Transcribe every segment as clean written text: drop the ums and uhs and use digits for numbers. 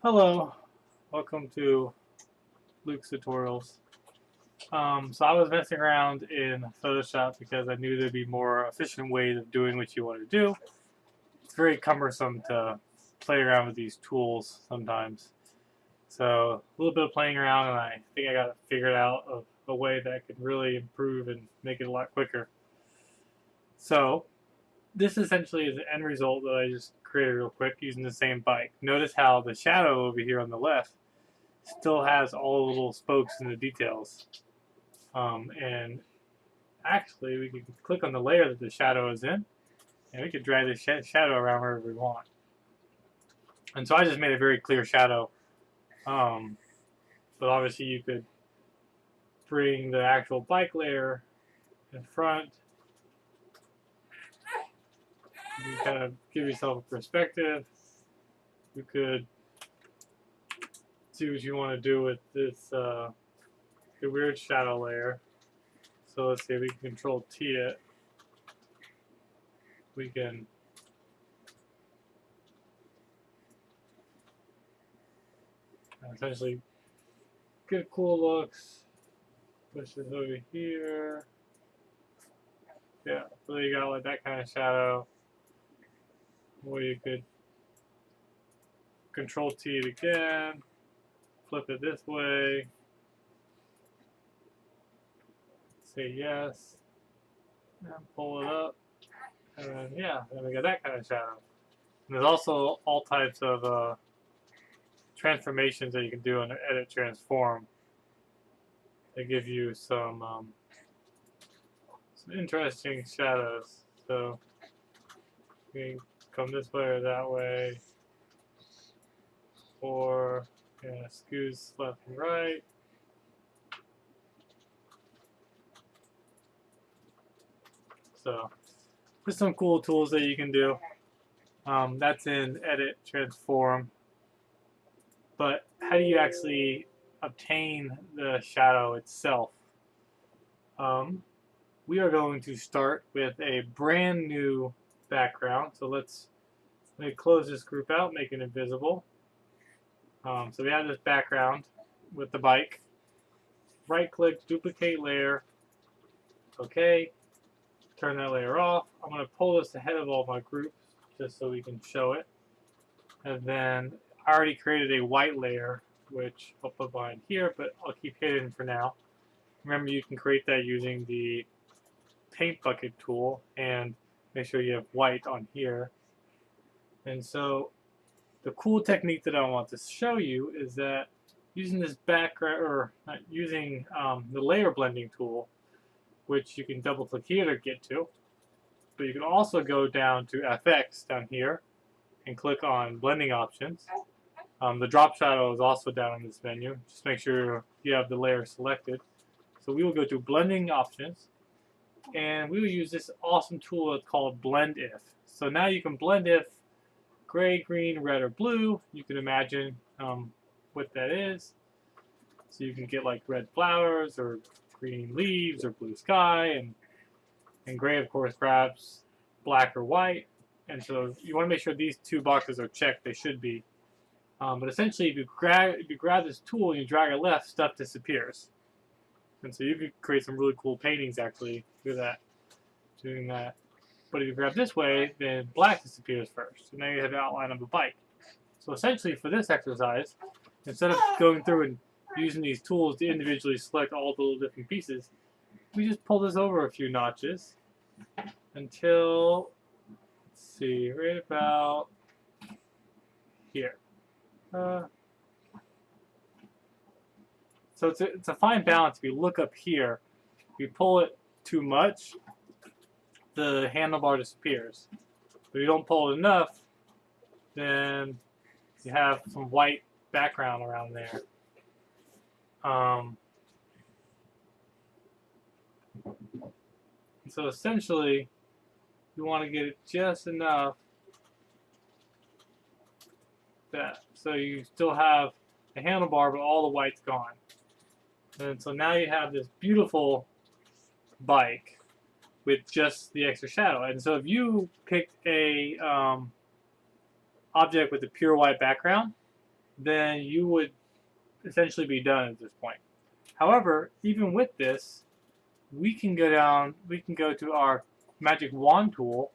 Hello, welcome to Luke's Tutorials. So I was messing around in Photoshop because I knew there'd be more efficient ways of doing what you want to do. It's very cumbersome to play around with these tools sometimes. So a little bit of playing around, and I think I got it figured out of a way that could really improve and make it a lot quicker. So this essentially is the end result that I just created real quick using the same bike. Notice how the shadow over here on the left still has all the little spokes and the details. And actually, we can click on the layer that the shadow is in, and we can drag the shadow around wherever we want. And so I just made a very clear shadow. But obviously, you could bring the actual bike layer in front. You kind of give yourself a perspective. You could see what you want to do with this the weird shadow layer. So let's see, we can control T it. We can essentially get cool looks. Push this over here. Yeah, so you got like that kind of shadow. Or you could control T it again, flip it this way, say yes, and pull it up. And then, yeah, then we got that kind of shadow. And there's also all types of transformations that you can do in Edit Transform. They give you some interesting shadows. So you can come this way or that way, or skews left and right. So there's some cool tools that you can do. That's in Edit Transform. But how do you actually obtain the shadow itself? We are going to start with a brand new background. So let me close this group out, make it invisible. So we have this background with the bike. Right click, duplicate layer. Okay. Turn that layer off. I'm going to pull this ahead of all my groups just so we can show it. And then I already created a white layer, which I'll put behind here, but I'll keep hidden for now. Remember, you can create that using the paint bucket tool and make sure you have white on here. And so the cool technique that I want to show you is that using this background, or using the layer blending tool, which you can double click here to get to, but you can also go down to FX down here and click on blending options. The drop shadow is also down in this menu. Just make sure you have the layer selected. So we will go to blending options, and we will use this awesome tool called blend if. So now you can blend if gray, green, red, or blue. You can imagine what that is. So you can get like red flowers or green leaves or blue sky, and gray of course grabs black or white. And so you want to make sure these two boxes are checked. They should be. But essentially, if you grab this tool and you drag it left, stuff disappears. And so you could create some really cool paintings actually doing that. But if you grab this way, then black disappears first. So now you have the outline of a bike. So essentially, for this exercise, instead of going through and using these tools to individually select all the little different pieces, we just pull this over a few notches until, let's see, right about here. So it's a fine balance. If you look up here, if you pull it too much, the handlebar disappears. But if you don't pull it enough, then you have some white background around there. So essentially, you want to get it just enough that so you still have the handlebar, but all the white's gone. And so now you have this beautiful bike with just the extra shadow. And so if you picked a object with a pure white background, then you would essentially be done at this point. However, even with this, we can go to our magic wand tool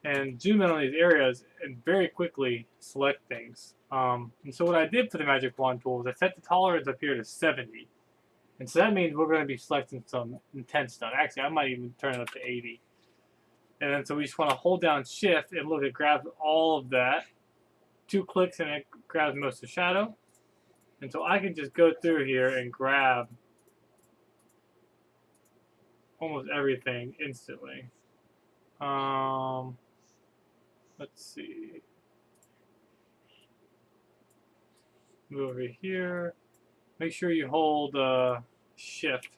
and zoom in on these areas and very quickly select things. And so what I did for the magic wand tool is I set the tolerance up here to 70. And so that means we're going to be selecting some intense stuff. Actually, I might even turn it up to 80. And then so we just want to hold down shift and look, it grabs all of that. 2 clicks and it grabs most of the shadow. And so I can just go through here and grab almost everything instantly. Let's see. Move over here. Make sure you hold shift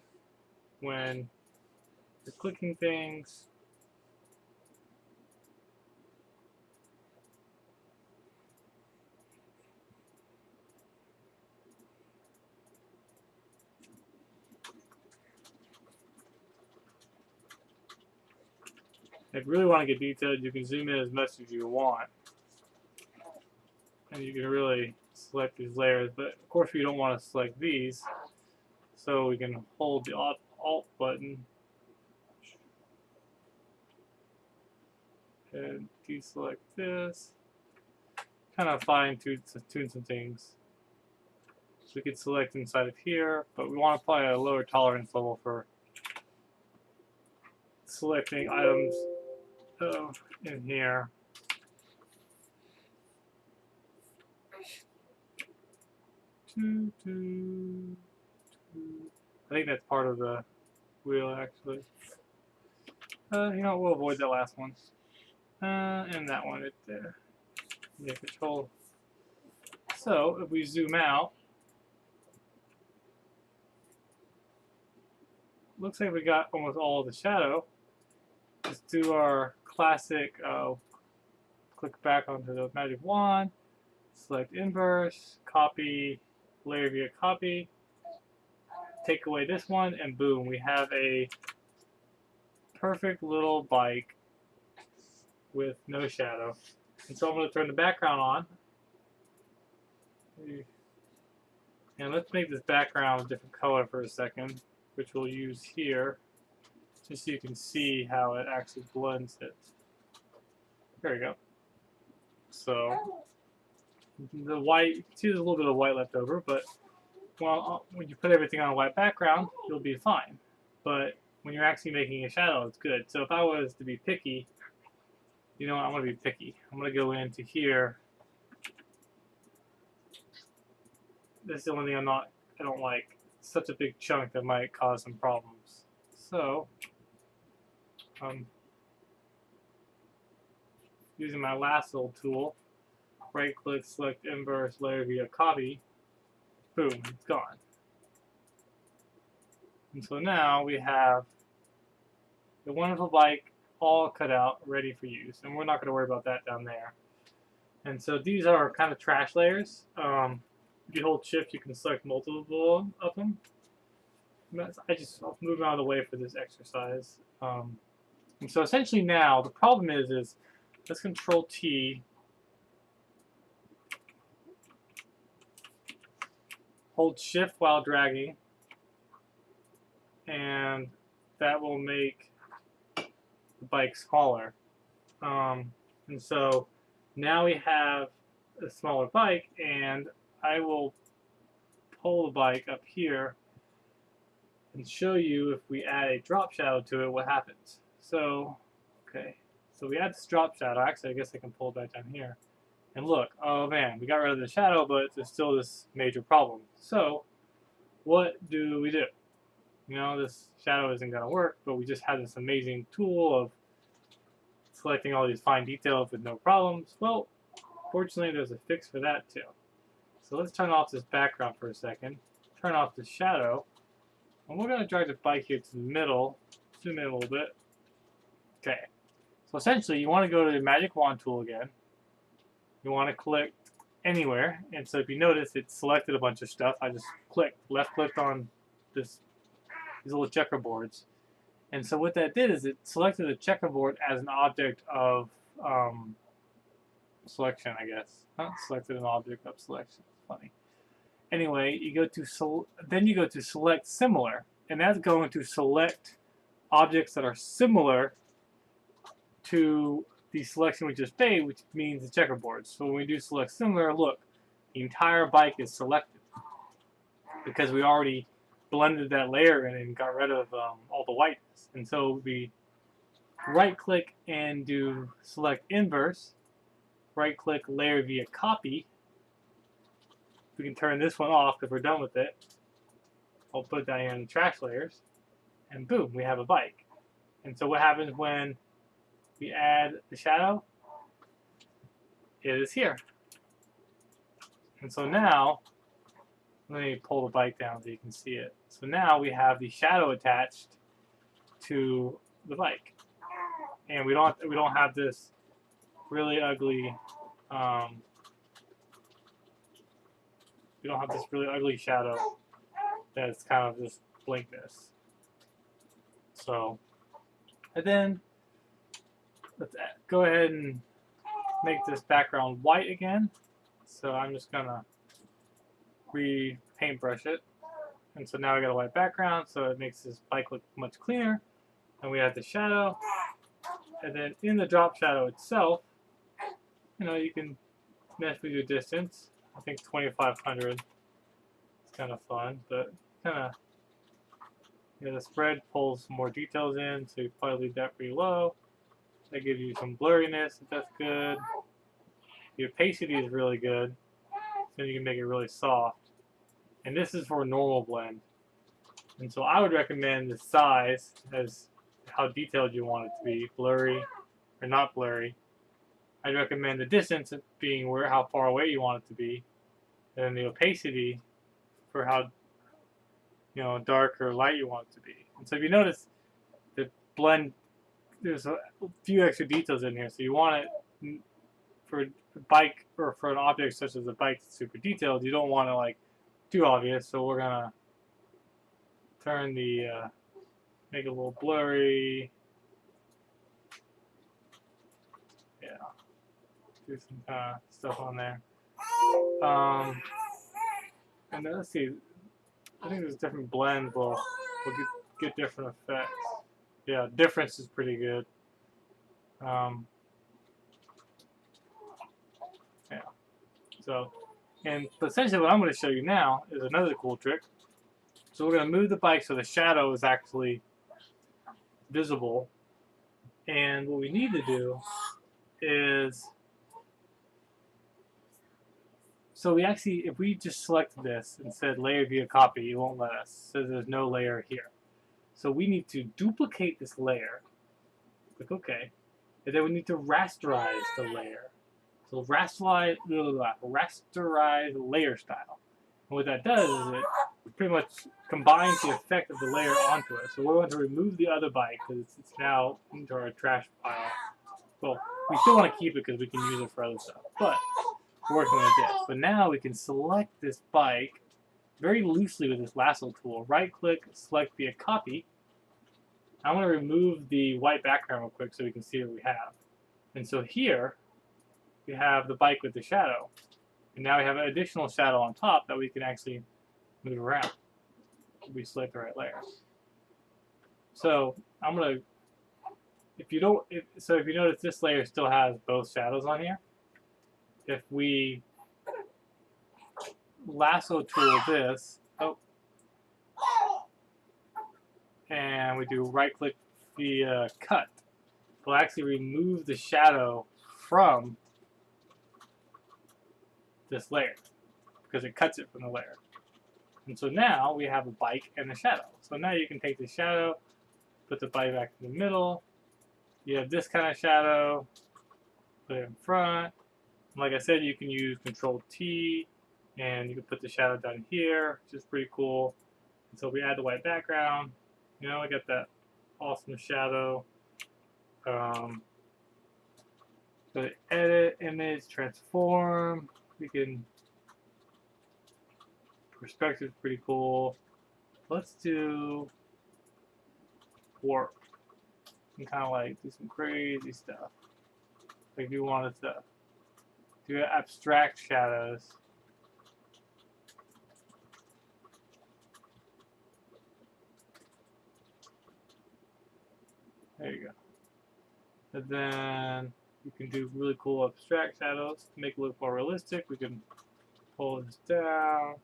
when you're clicking things. If you really want to get detailed, you can zoom in as much as you want. And you can really select these layers. But of course, we don't want to select these. So we can hold the Alt button and deselect this. Kind of fine tune some things. So we could select inside of here, but we want to apply a lower tolerance level for selecting items in here. I think that's part of the wheel, actually. You know, we'll avoid that last one. And that one right there. Yeah, control. So, if we zoom out, looks like we got almost all of the shadow. Let's do our classic, click back onto the magic wand, select inverse, copy, layer via copy, take away this one, and boom, we have a perfect little bike with no shadow. And so I'm going to turn the background on. And let's make this background a different color for a second, which we'll use here, just so you can see how it actually blends it. There we go. So the white, you can see there's a little bit of white left over, but well, when you put everything on a white background, you'll be fine. But when you're actually making a shadow, it's good. So if I was to be picky, you know what, I'm going to be picky. I'm going to go into here. This is the only thing I don't like. It's such a big chunk that might cause some problems. So, using my lasso tool, right click, select inverse, layer via copy, boom, it's gone. And so now we have the wonderful bike all cut out, ready for use. And we're not going to worry about that down there. And so these are kind of trash layers. If you hold shift, you can select multiple of them. I'll move out of the way for this exercise. And so essentially now, the problem is let's control T, hold shift while dragging, and that will make the bike smaller. And so now we have a smaller bike, and I will pull the bike up here and show you if we add a drop shadow to it, what happens. So, okay, so we add this drop shadow. Actually, I guess I can pull it back down here. And look, oh man, we got rid of the shadow, but there's still this major problem. So, what do we do? You know, this shadow isn't going to work, but we just had this amazing tool of selecting all these fine details with no problems. Well, fortunately, there's a fix for that too. So let's turn off this background for a second, turn off the shadow, and we're going to drag the bike here to the middle, zoom in a little bit. Okay, so essentially you want to go to the magic wand tool again. You want to click anywhere, and so if you notice, it selected a bunch of stuff. I just left clicked on these little checkerboards. And so what that did is it selected a checkerboard as an object of selection, I guess. Not selected an object up selection. It's funny. Anyway, you go to then you go to select similar, and that's going to select objects that are similar to the selection we just made, which means the checkerboard. So when we do select similar, look, the entire bike is selected because we already blended that layer in and got rid of all the whiteness. And so we right click and do select inverse, right click layer via copy. We can turn this one off because we're done with it. I'll put that in trash layers, and boom, we have a bike. And so what happens when we add the shadow? It is here. And so now, let me pull the bike down so you can see it. So now we have the shadow attached to the bike, and we don't have this really ugly shadow that's kind of this blankness. So, and then let's go ahead and make this background white again. So I'm just gonna paintbrush it, and so now we got a white background, so it makes this bike look much cleaner. And we have the shadow, and then in the drop shadow itself, you can mess with your distance. I think 2500 is kind of fun, but kind of, the spread pulls more details in, so you probably leave that pretty low. That gives you some blurriness, if that's good. The opacity is really good, so you can make it really soft. And this is for a normal blend. And so I would recommend the size as how detailed you want it to be, blurry or not blurry. I'd recommend the distance being how far away you want it to be, and then the opacity for how dark or light you want it to be. And so if you notice, the blend, there's a few extra details in here. So you want it for a bike or for an object such as a bike that's super detailed. You don't want it like too obvious. So we're gonna turn the make it a little blurry. Yeah, do some kind of stuff on there. And then let's see. I think there's different blends will get different effects. Yeah, difference is pretty good. Yeah. So, but essentially what I'm going to show you now is another cool trick. So we're going to move the bike so the shadow is actually visible. And what we need to do is, so we actually, if we just select this and said layer via copy, it won't let us. It says there's no layer here. So we need to duplicate this layer. Click OK. And then we need to rasterize the layer. So rasterize layer style. And what that does is it pretty much combines the effect of the layer onto it. So we're going to remove the other bike because it's now into our trash pile. Well, we still want to keep it because we can use it for other stuff. But we're working with this. But now we can select this bike very loosely with this lasso tool. Right click, select via copy. I want to remove the white background real quick so we can see what we have. And so here we have the bike with the shadow. And now we have an additional shadow on top that we can actually move around if we select the right layer. So I'm going to, if you notice this layer still has both shadows on here. If we lasso tool this, and we do right click via cut, we'll actually remove the shadow from this layer because it cuts it from the layer. And so now we have a bike and a shadow. So now you can take the shadow, put the bike back in the middle. You have this kind of shadow, put it in front. And like I said, you can use Control T and you can put the shadow down here, which is pretty cool. And so we add the white background. I got that awesome shadow. So edit, image, transform. We can, perspective pretty cool. Let's do warp and kind of like do some crazy stuff. Like you wanted to do abstract shadows. There you go. And then you can do really cool abstract shadows to make it look more realistic. We can pull this down,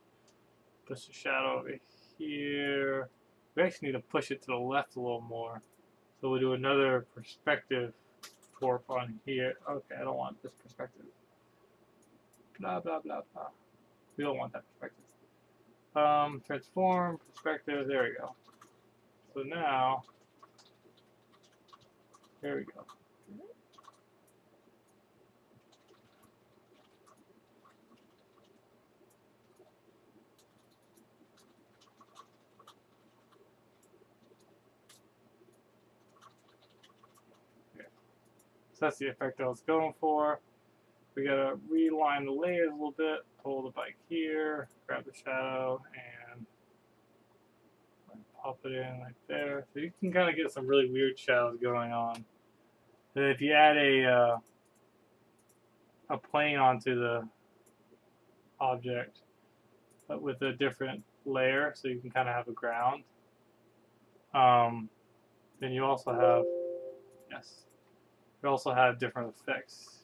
push the shadow over here. We actually need to push it to the left a little more. So we'll do another perspective warp on here. Okay, I don't want this perspective. Blah, blah, blah, blah. We don't want that perspective. Transform, perspective, there we go. So now, there we go. So that's the effect I was going for. We gotta realign the layers a little bit, pull the bike here, grab the shadow, and pop it in like there. So you can kind of get some really weird shadows going on. And if you add a plane onto the object, but with a different layer, so you can kind of have a ground, then you also have, yes, you also have different effects.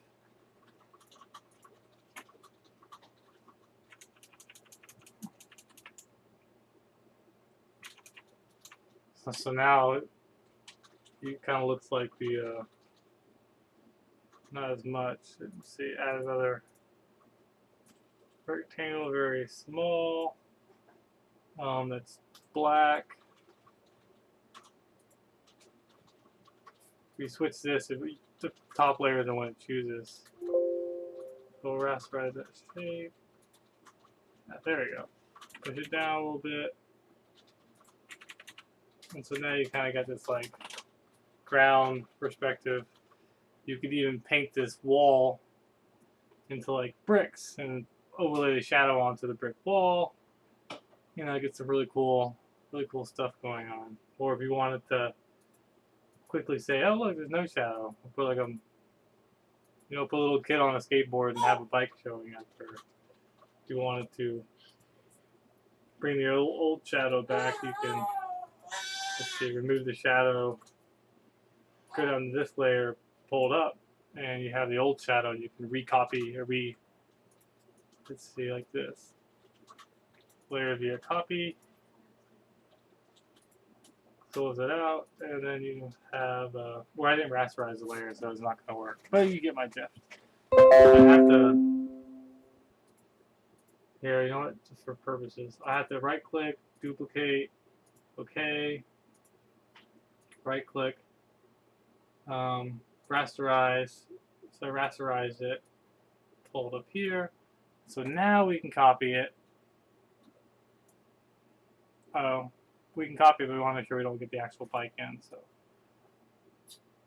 So now it kind of looks like the, not as much. Let's see, add another rectangle, very small, that's black. If we switch this, if we, the top layer is the one it chooses. We'll rasterize that shape. There we go. Push it down a little bit. And so now you kind of got this like ground perspective. You could even paint this wall into like bricks and overlay the shadow onto the brick wall. You know, get some really cool stuff going on. Or if you wanted to quickly say, oh look, there's no shadow. Put like put a little kid on a skateboard and have a bike showing up. Or if you wanted to bring the old shadow back, you can, let's see, remove the shadow, go down to this layer, pull it up, and you have the old shadow. You can recopy or let's see, like this. Layer via copy, close it out, and then you have, well, I didn't rasterize the layer, so it's not going to work. But you get my drift. I have to, here, you know what, just for purposes, I have to right click, duplicate, okay, right click, rasterize, so I rasterize it, pull it up here. So now we can copy it. We can copy it, but we want to make sure we don't get the actual bike in. So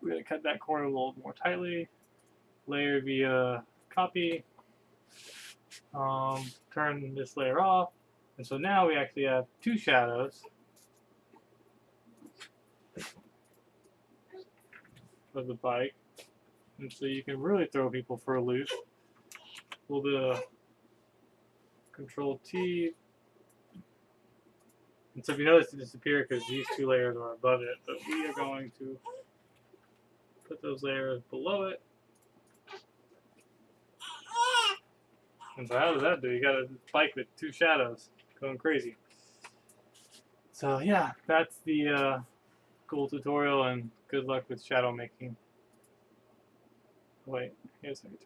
we're going to cut that corner a little more tightly. Layer via copy. Turn this layer off. And so now we actually have two shadows of the bike. And so you can really throw people for a loop. A little bit of Control T. And so if you notice it disappeared because these two layers are above it, but we are going to put those layers below it. And so how does that do? You got a bike with two shadows going crazy. So yeah, that's the cool tutorial, and good luck with shadow making. Wait, here's how you turn.